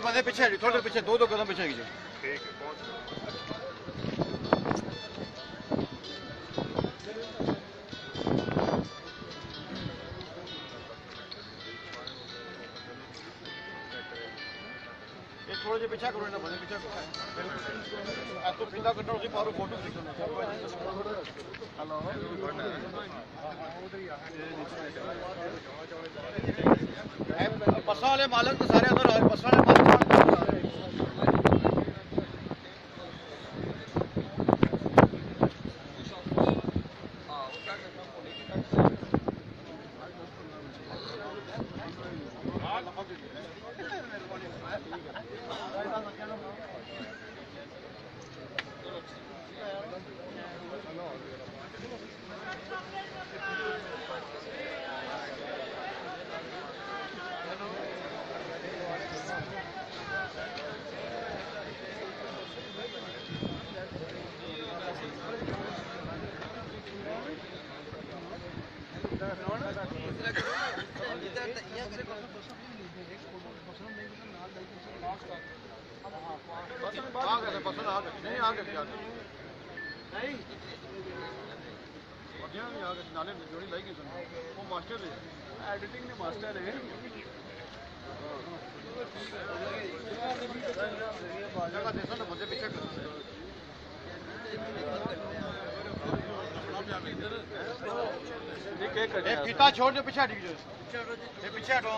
بندے پیچھے تھوڑے پیچھے دو قدم پیچھے کیجیے. تھوڑا جہا پیچھا کرو بندے پیچھا کرو تو پیلا کٹو اسی پارو فوٹو بساں والے مالک تو سارے ادھر آئے بساں والے مالک ایڈیٹنگ نے ماسٹر ہے مجھے پیچھے پیتا چھوڑ جو پیچھے ہٹ پیچھے ہٹو.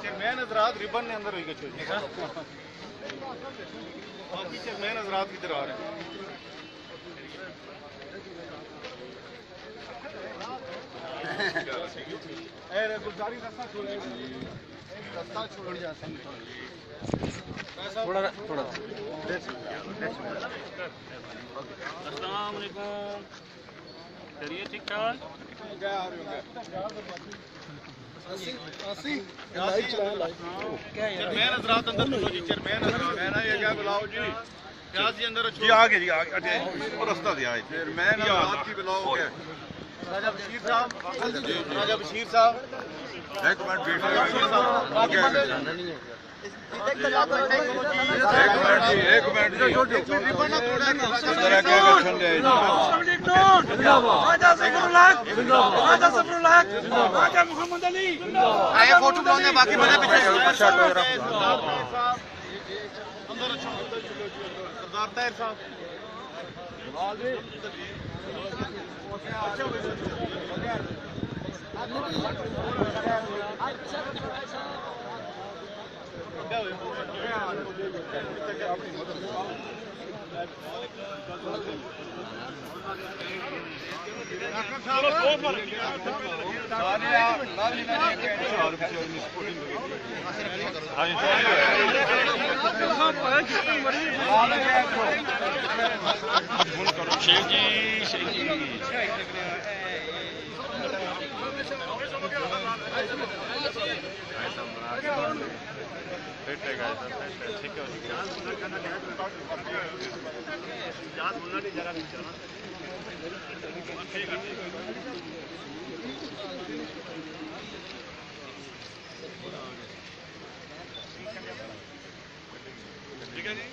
چیئرمین حضرات ریبن نے اندر ہوئی گئی باقی چیئرمین حضرات کدھر آ رہے ہیں. گلزاری رستہ چھوڑ جاتا تھوڑا السلام علیکم. چلیے ٹھیک ٹھاک. چیئرمین حضرات اندر چلو جی. چیئرمین حضرات یہ کیا بلاؤ جی جی اندر جی آگے جی آگے رستہ دیا ہے. چیئرمین حضرات کی بلاؤ کیا راجہ بشیر صاحب. راجہ بشیر صاحب ایک منٹ بیٹھے فوٹو بلاؤں باقی بندے پیچھے سردار طاہر صاحب شیخ جی ٹھیک ہے جی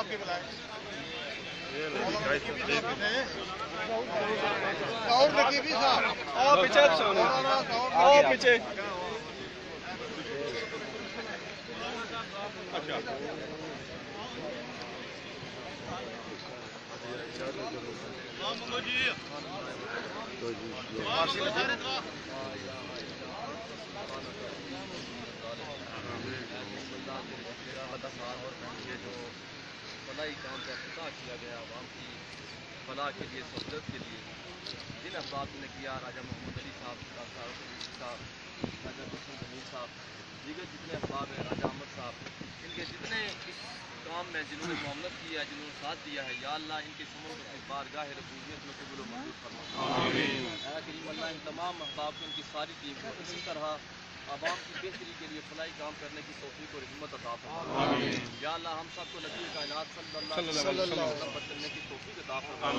صاحب کی بلائیں اور نقیبی صاحب پیچھے فلاحی کام کا افتتاح کیا گیا عوام کی فلاح کے لیے سہولت کے لیے جن افراد نے کیا راجہ محمد علی صاحب راجہ حسن غنی صاحب دیگر جتنے احباب ہیں راجہ احمد صاحب ان کے جتنے اس کام میں جنہوں نے معاملت کیا ہے جنہوں نے ساتھ دیا ہے یا اللہ ان کے سموں کو بارگاہ ربوبیت میں قبول و منظور فرما اے کریم اللہ ان تمام احباب کو ان کی ساری ٹیم کو اسی طرح عوام کی بہتری کے لیے فلاحی کام کرنے کی توفیق اور ہمت عطا فرما یا اللہ ہم سب کو نبی کائنات صلی اللہ علیہ وسلم پر چلنے کی توفیق عطا فرما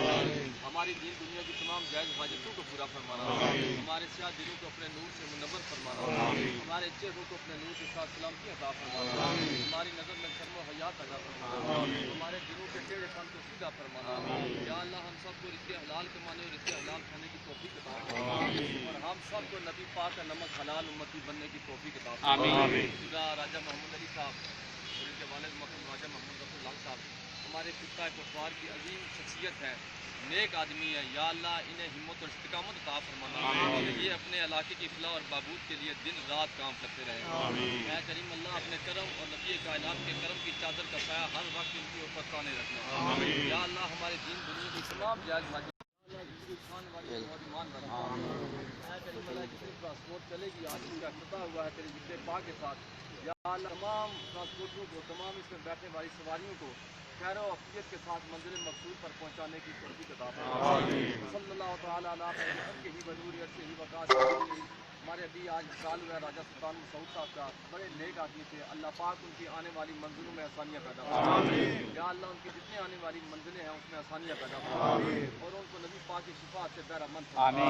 ہماری دین دنیا کی تمام جائز حاجتوں کو پورا فرمانا ہمارے سیاہ دلوں کو اپنے نور سے منور فرمانا ہمارے چہروں کو اپنے نور کے ساتھ سلامتی عطا فرمانا ہماری نظر میں شرم و حیا پیدا فرمانا ہمارے دلوں کے ٹیڑھے پن کو سیدھا فرمانا یا اللہ ہم سب کو رزق حلال کمانے اور رزق حلال کھانے کی توفیق عطا فرمانا اور ہم سب کو نبی پاک کا نمک حلال امتی بننے کی توفیق عطا فرمانا راجہ محمد علی صاحب اور ان کے والد محترم راجہ محمد رسول اللہ صاحب ہمارے خطہ پٹوار کی عظیم شخصیت ہے نیک آدمی ہے یا اللہ انہیں ہمت اور استقامت عطا فرمانا یہ اپنے علاقے کی فلاح اور بہبود کے لیے دن رات کام کرتے رہے اے کریم اللہ اپنے کرم اور نبی کائنات کے کرم کی چادر کا سایہ ہر وقت ان کے اوپر تانے رکھنا یا اللہ ہمارے دین دنیا کی تمام جائز ٹرانسپورٹ چلے گی آج اس کا افتتاح ہوا ہے تیرے ذکر پاک کے ساتھ یا اللہ تمام ٹرانسپورٹوں کو تمام اس میں بیٹھنے والی سواریوں کو خیر و عافیت کے ساتھ منزل مقصود پر پہنچانے کی توفیق عطا فرما صلی اللہ تعالیٰ علیہ وسلم کے ہی بنوریت سے ہی وقاص ہمارے ابھی آج وصال ہوا ہے راجہ سلطان مسعود صاحب کا بڑے نیک آدمی تھے اللہ پاک ان کی آنے والی منزلوں میں آسانیاں پیدا فرما یا اللہ ان کی جتنے آنے والی منزلیں ہیں اس میں آسانیاں پیدا فرما اور ان کو نبی پاک کی شفاعت سے بہرہ مند فرما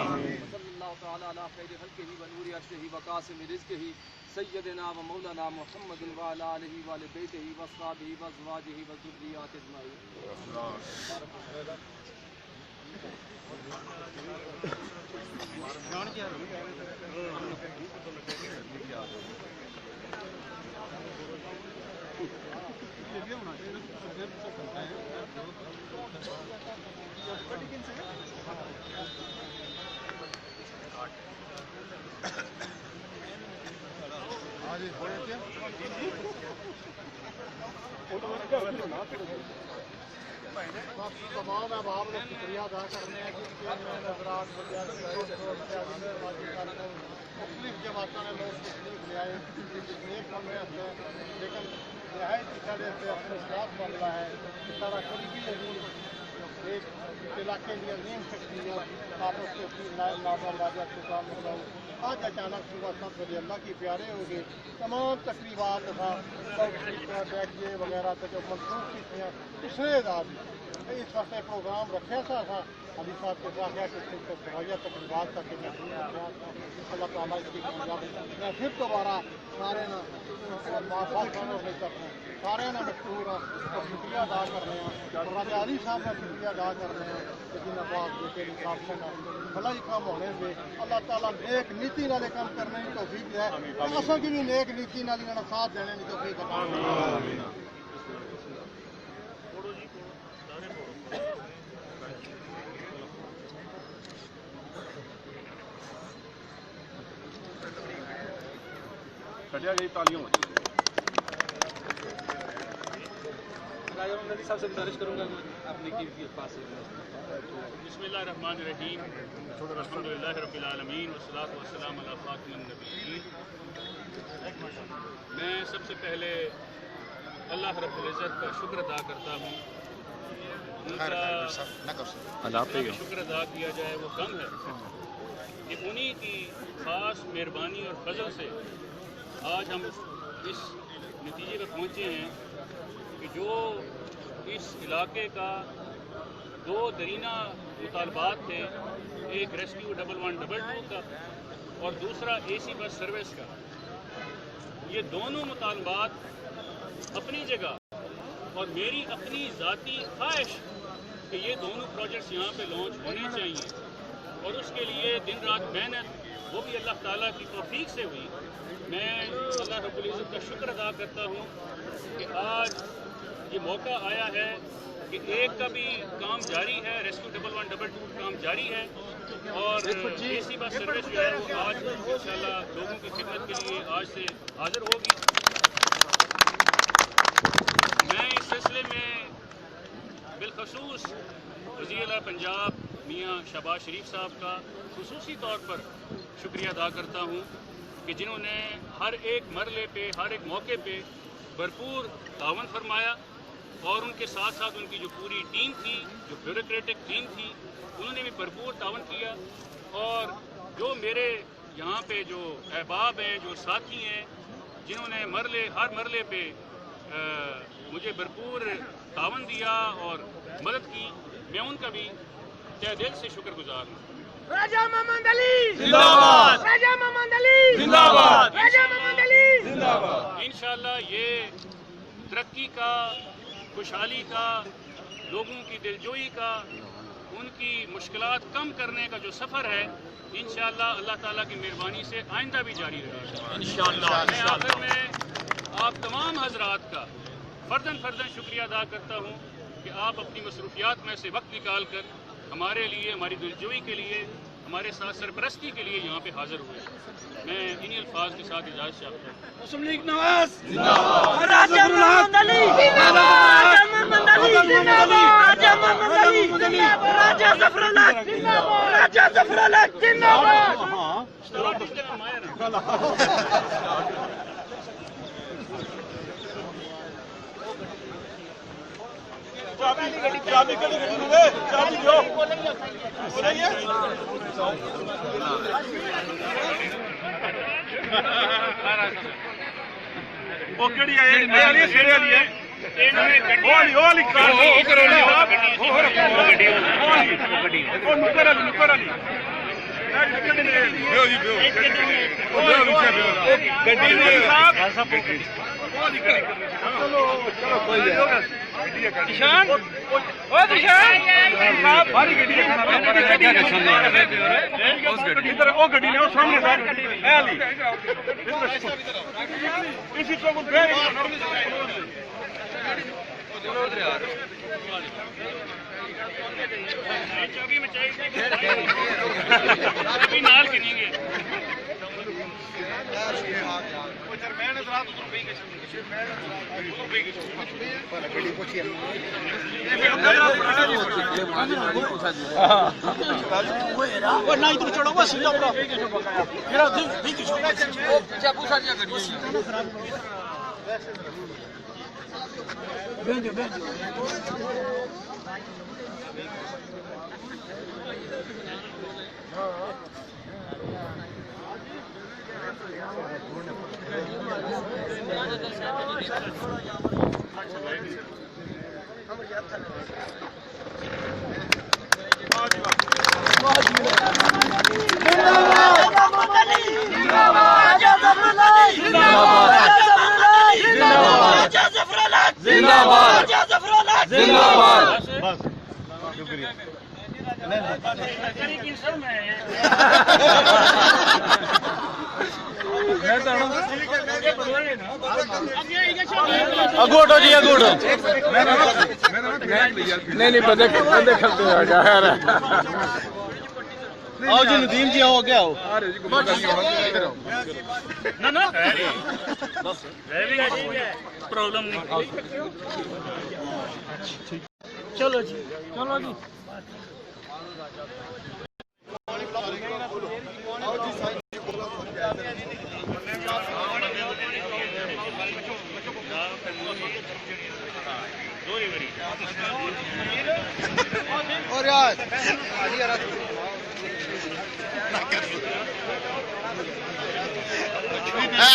صلی اللہ تعالیٰ علیہ خیر خلق ہی بنوریت سے ہی وقاسم رزق ہی سیدنا و مولانا محمد وعلی آلہ وآل بیتہ واصحابہ وازواجہ وذریات اجمعین تمام احباب نے شکریہ ادا کرنے ہیں مختلف جماعتوں نے لوگ تشریف لے آئے نیک کمرے ہیں لیکن نہایت سارے سے اپنے ساتھ بن رہا ہے اس طرح قریبی عظیم ایک علاقے کی عظیم شخصیت آپ اس کے اپنی نائب ناظر راجہ سلطان مسعود آج اچانک صبح 7 بجے اللہ کی پیارے ہو گئے تمام تقریبات بیٹھے وغیرہ جو منسوخ کی تھیں پچھلے رات اس وقت پروگرام رکھا تھا علی صاحب کے واقعہ کے سوائیہ تقریبات تک کہ میں اللہ تعالیٰ اس کی کامیابی میں پھر دوبارہ سارے سارے مشہور اور شکریہ ادا کرنے ہیں اور راجہ علی صاحب کا شکریہ ادا کرنے ہیں کہ جن افراد جو کہ حساب سے بھلائی کام ہونے سے اللہ تعالیٰ نیک نیتی والے کام کرنے کی توفیق ہے اصل کی بھی نیک نیتی والی ساتھ دینے کی توفیق عطا گئی تالیوں راجہ محمد علی صاحب سے گزارش کروں گا اپنے کی پاس بسم اللہ الرحمن الرحیم الحمد للہ رب العالمین والصلاۃ والسلام علی خاتم النبیین میں سب سے پہلے اللہ رب العزت کا شکر ادا کرتا ہوں ان کا شکر ادا کیا جائے وہ کم ہے کہ انہی کی خاص مہربانی اور فضل سے آج ہم اس نتیجے پہ پہنچے ہیں کہ جو اس علاقے کا 2 درینہ مطالبات تھے ایک ریسکیو 1112 کا اور دوسرا اے سی بس سروس کا یہ دونوں مطالبات اپنی جگہ और मेरी अपनी ज़ाती ख्वाहिश कि ये दोनों प्रोजेक्ट्स यहाँ पे लॉन्च होने चाहिए, और उसके लिए दिन रात मेहनत वो भी अल्लाह ताला की तौफीक से हुई। मैं अल्लाह रब्बुल इज़्ज़त का शुक्र अदा करता हूँ कि आज ये मौका आया है कि एक का भी काम जारी है, रेस्क्यू 1112 काम जारी है, और एसी बस सर्विस जो है वो आज इंशाल्लाह लोगों की खिदमत के लिए आज से हाजिर होगी। मैं इस सिलसिले में बिलखसूस वज़ीर-ए-आला पंजाब मियाँ शहबाज शरीफ साहब का खुसूसी तौर पर शुक्रिया अदा करता हूँ कि जिन्होंने हर एक मरले पे, हर एक मौके पे भरपूर तावन फरमाया, और उनके साथ साथ उनकी जो पूरी टीम थी, जो ब्यूरोक्रेटिक टीम थी, उन्होंने भी भरपूर तावन किया। और जो मेरे यहाँ पे जो अहबाब हैं, जो साथी हैं, जिन्होंने हर मरले पे मुझे भरपूर तावन दिया और मदद की, मैं उनका भी तहे दिल से शुक्रगुजार हूँ। राजा मोहम्मद अली जिंदाबाद, राजा मोहम्मद अली जिंदाबाद, राजा मोहम्मद अली जिंदाबाद। इंशाल्लाह ये तरक्की का, खुशहाली का, लोगों की दिलजोई का, उनकी मुश्किलात कम करने का जो सफ़र है, इंशाल्लाह अल्लाह ताला की मेहरबानी से आइंदा भी जारी रहेगा इंशाल्लाह। मैं आखिर में आप तमाम हजरात का फर्दन शुक्रिया अदा करता हूँ कि आप अपनी मसरूफियात में से वक्त निकाल कर हमारे लिए, हमारी दिलजोई के लिए, हमारे साथ सरपरस्ती के लिए यहाँ पे हाजिर हुए। मैं इन्हीं अल्फाज के साथ इजाज़त चाहता हूँ। मुस्लिम लीग नवाज जिंदाबाद, राजा मोहम्मद अली जिंदाबाद, राजा मोहम्मद अली जिंदाबाद, राजा मोहम्मद अली जिंदाबाद, राजा ज़फ़रुल्लाह जिंदाबाद, राजा ज़फ़रुल्लाह जिंदाबाद। चाबी कड़ी चाबी दो ਉਹ ਕਿਹੜੀ ਹੈ? ਇਹ ਵਾਲੀ ਹੈ, ਸਿਰੇ ਵਾਲੀ ਹੈ। ਉਹ ਲਿਖਾ ਉਹ ਕਰੋ ਨੀ ਹੋਰ ਗੱਡੀ ਉਹ ਨੁਕਰ ਵਾਲੀ ਗੱਡੀ ਨੇ ਬਿਓ ਜੀ ਬਿਓ ਉਹ ਗੱਡੀ ਨੇ ਸਾਹਿਬ ਉਹ ਨਿਕਲ ਚਲੋ ਕੋਈ ਨਹੀਂ निशान ओ निशान साहब भारी गड्डी है इधर ओ गड्डी ने ओ सामने साहब ए अली इसी को गए चलो उधर यार चाबी में चाहिए अभी नाल गिनेंगे वो चरमैन रात उधर पे गए ना इधर चढ़ो बस अगोटो जी अगोटो नहीं बंदे खलते यार आओ जी नदीम जी आओ क्या हो ना प्रॉब्लम नहीं चलो जी और यार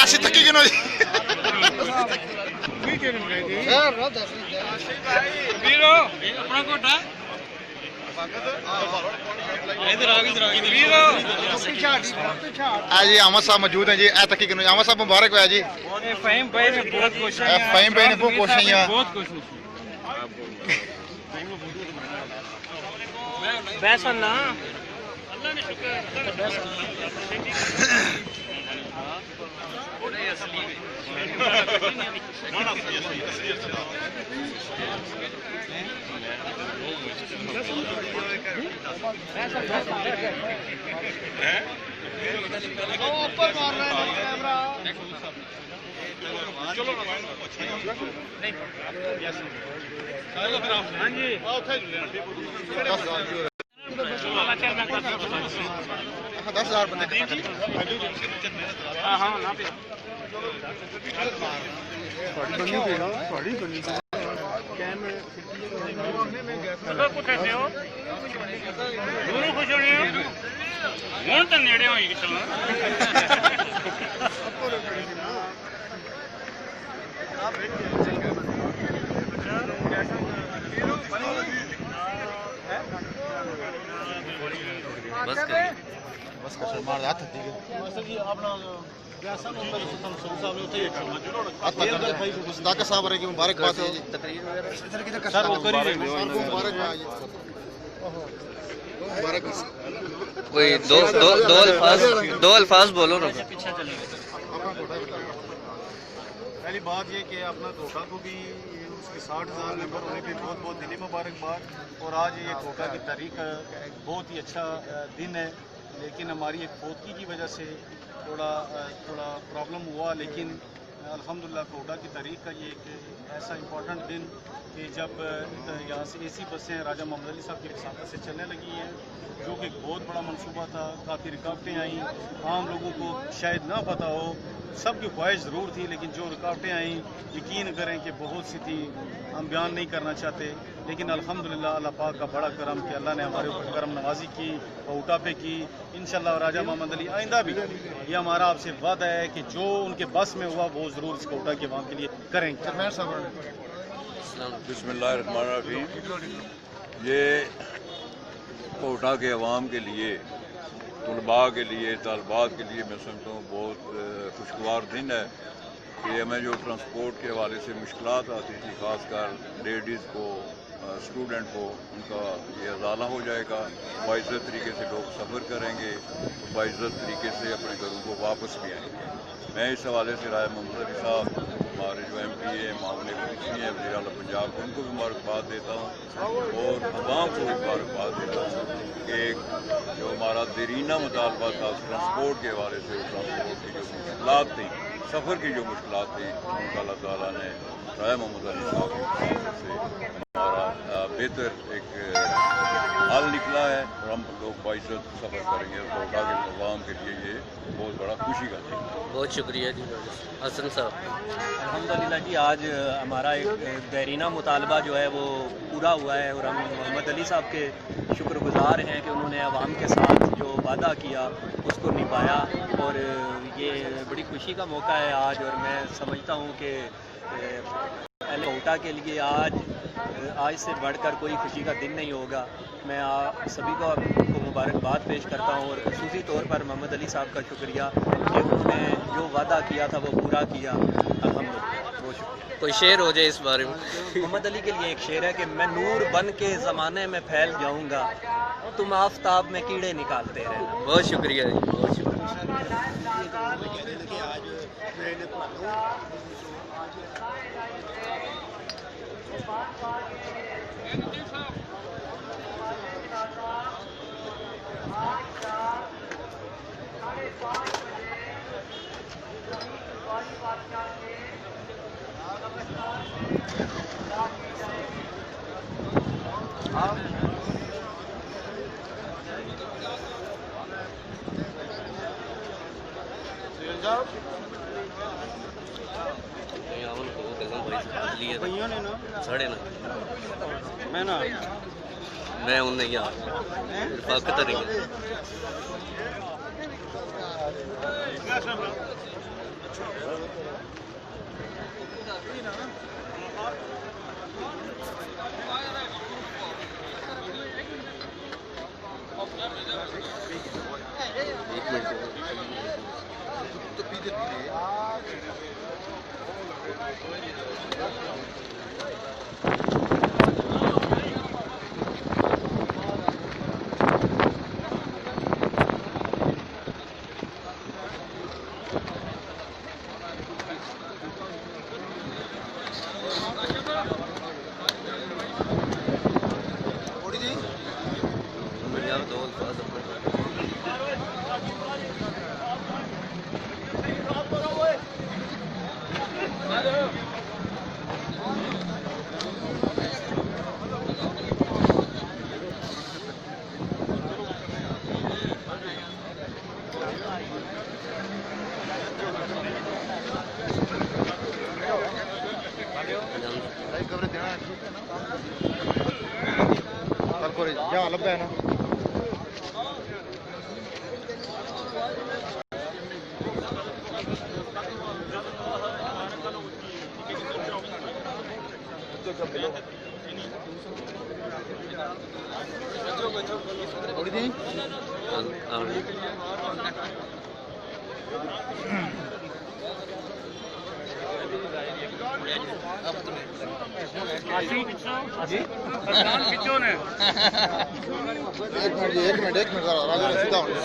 ऐसे थकी क्यों नहीं वीरो अपना कोटा जी अहमद साहब मौजूद हैं जी तकी अहमद साहब मुबारक है जी फहीम भाई ने बहुत कोशिश بیسن نا اللہ نے شکر ہاں جی کیسے ہو خوش ہونے ہوں تو نیڑے ہوئی چلنا بس کر مار ہاتھ ٹھیک ہے ڈاکٹر صاحب رہے مبارکباد ہے جی سر وہ کر ہی رہے مبارکباد کوئی دو الفاظ بولو نا. پہلی بات یہ کہ اپنا کوٹا کو بھی اس کے 60,000 ممبر ہونے پہ بہت بہت دلی مبارکباد. اور آج یہ کوٹا کی تاریخ بہت ہی اچھا دن ہے، لیکن ہماری ایک فوتگی کی وجہ سے تھوڑا پرابلم ہوا، لیکن الحمدللہ کوٹا کی تاریخ کا یہ ایک ایسا امپورٹنٹ دن کہ جب یہاں سے اے سی بسیں راجہ محمد علی صاحب کی رسالت سے چلنے لگی ہیں، جو کہ ایک بہت بڑا منصوبہ تھا. کافی رکاوٹیں آئیں، عام لوگوں کو شاید نہ پتہ ہو، سب کی خواہش ضرور تھی، لیکن جو رکاوٹیں آئیں یقین کریں کہ بہت سی تھی، ہم بیان نہیں کرنا چاہتے. لیکن الحمدللہ اللہ پاک کا بڑا کرم کہ اللہ نے ہمارے اوپر کرم نوازی کی اور اٹھا پہ کی. انشاءاللہ راجہ محمد علی آئندہ بھی یہ ہمارا آپ سے وعدہ ہے کہ جو ان کے بس میں ہوا وہ ضرور اس کوٹا کے وہاں کے لیے کریں گے. بسم اللہ الرحمن الرحیم. یہ کوٹا کے عوام کے لیے، طلباء کے لیے، طالبات کے لیے میں سمجھتا ہوں بہت خوشگوار دن ہے کہ ہمیں جو ٹرانسپورٹ کے حوالے سے مشکلات آتی تھی، خاص کر لیڈیز کو، اسٹوڈنٹ کو، ان کا یہ ازالہ ہو جائے گا. باعزت طریقے سے لوگ سفر کریں گے، باعزت طریقے سے اپنے گھروں کو واپس بھی آئیں گے. میں اس حوالے سے راجہ محمد علی صاحب، ہمارے جو ایم پی اے معاون وزیر ہیں، وزیر اعلیٰ پنجاب، ان کو بھی مبارکباد دیتا ہوں اور عوام کو بھی مبارکباد دیتا ہوں کہ جو ہمارا دیرینہ مطالبہ تھا ٹرانسپورٹ کے حوالے سے، ٹرانسپورٹ کی جو مشکلات تھیں، سفر کی جو مشکلات تھیں، ان کا اللہ تعالیٰ نے راجہ محمد علی صاحب کی رسالت سے ہمارا بہتر ایک حل نکلا ہے اور ہم لوگ باعزت سفر کریں گے. کوٹا کے عوام کے لیے یہ بہت بڑا خوشی کا دن. بہت شکریہ جی. حسن صاحب. الحمدللہ جی، آج ہمارا ایک دیرینہ مطالبہ جو ہے وہ پورا ہوا ہے اور ہم محمد علی صاحب کے شکر گزار ہیں کہ انہوں نے عوام کے ساتھ جو وعدہ کیا اس کو نبھایا. اور یہ بڑی خوشی کا موقع ہے آج، اور میں سمجھتا ہوں کہ کوٹا کے لیے آج سے بڑھ کر کوئی خوشی کا دن نہیں ہوگا. میں سبھی کو مبارکباد پیش کرتا ہوں اور خصوصی طور پر محمد علی صاحب کا شکریہ کہ انہوں نے جو وعدہ کیا تھا وہ پورا کیا. الحمدللہ. بہت شکریہ. کوئی شعر ہو جائے اس بارے میں. محمد علی کے لیے ایک شعر ہے کہ میں نور بن کے زمانے میں پھیل جاؤں گا، تم آفتاب میں کیڑے نکالتے رہنا. بہت شکریہ جی. بہت شکریہ. میں ہوں نہیں پاکت نہیں. ایک منٹ.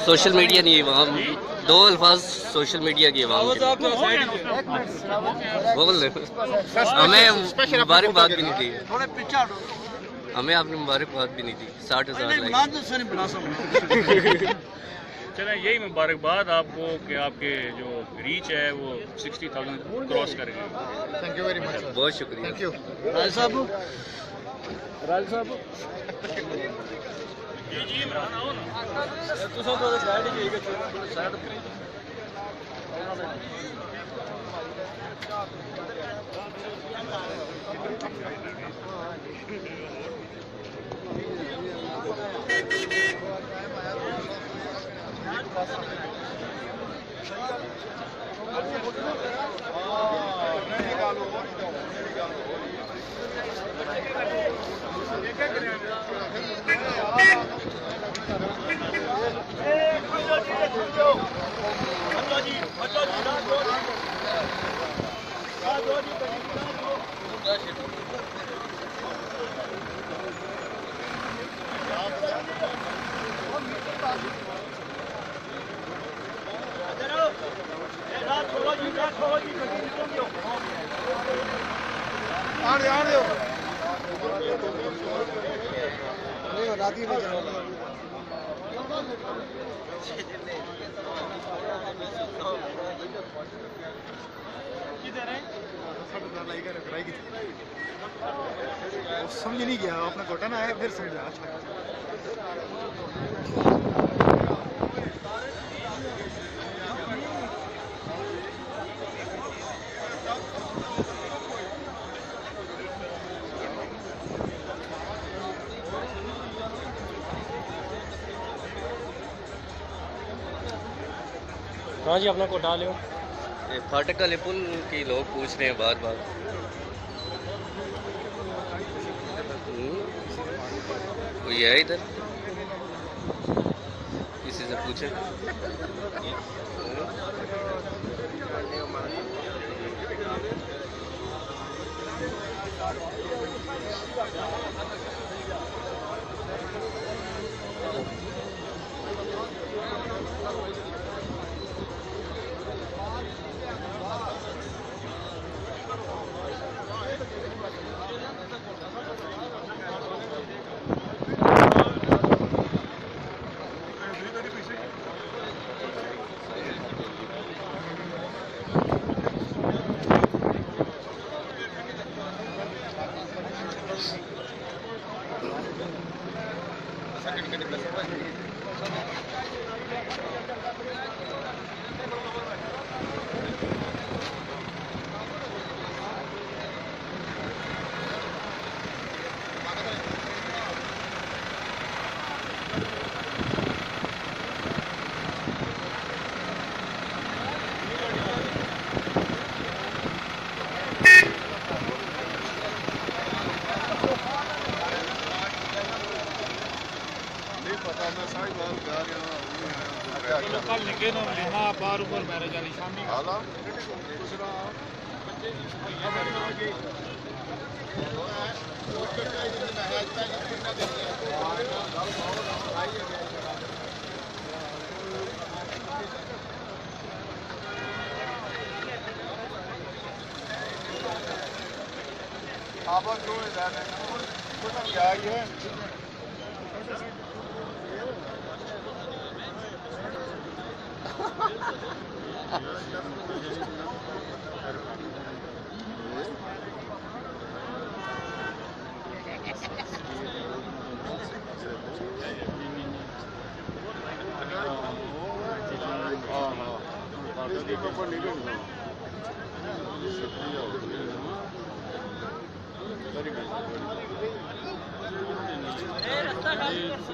سوشل میڈیا نہیں عوام، دو الفاظ سوشل میڈیا کی عوام کے بول رہے ہمیں مبارکباد بھی نہیں دی، ہمیں آپ نے مبارکباد بھی نہیں دی. 60,000 لائک. چلیں یہی مبارکباد آپ کو کہ آپ کے جو ریچ ہے وہ 60,000 کراس کر گئی. Thank you very much. بہت شکریہ. تھینک یو راج صاحب. سمجھ نہیں گیا اپنا کوٹا نہ آیا پھر سمجھا. ہاں جی اپنا کوٹا لو. پھاٹک والے پل کی لوگ پوچھ رہے ہیں بار بار. کوئی ہے ادھر؟ کسی سے پوچھیں. رستہ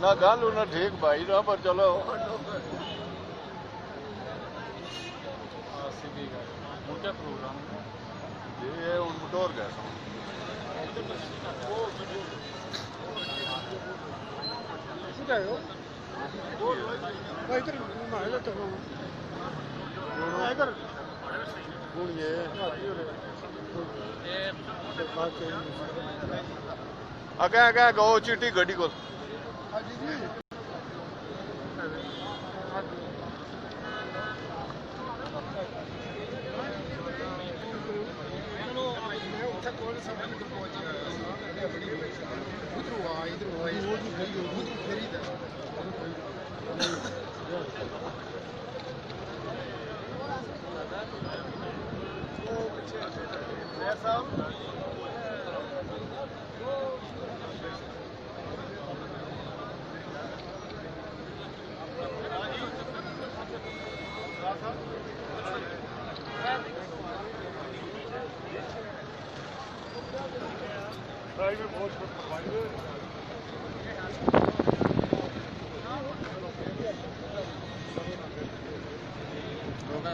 ਨਾ ਗੱਲ ਉਹਨਾਂ ਠੀਕ ਭਾਈ ਨਾ ਪਰ ਚਲੋ ਇਹ ਹੁਣ ਮਟੋਰ ਗਿਆ अगे अगे गो चिट्टी गड्डी को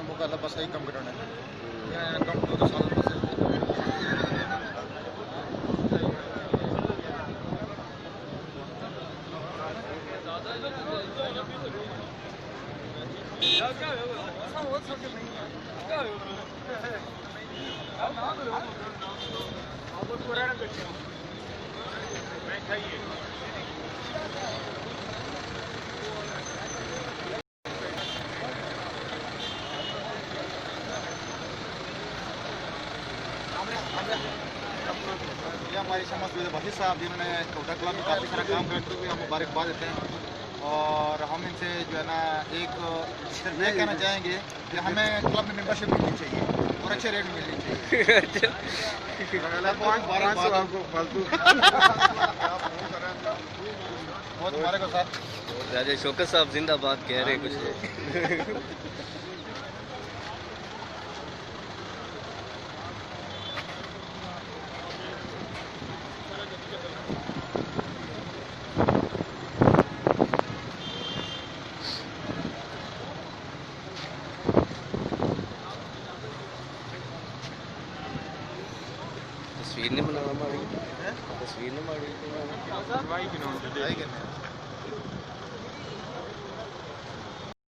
मुकाला बस ही कम कराना है कम तो साल हमारी समाज के भाषी साहब जिन्होंने कोटा क्लब में काफ़ी सारा काम करते हुए हम मुबारकबाद देते हैं और हम इनसे जो है ना एक सिर्फ ये कहना चाहेंगे कि हमें क्लब में मेंबरशिप मिलनी चाहिए और अच्छे रेट में मिलनी चाहिए बहुत हमारे को साथ राजा शौकत साहब जिंदाबाद कह रहे कुछ तस्वीर नहीं बनाना माड़ी तस्वीर नहीं माड़ी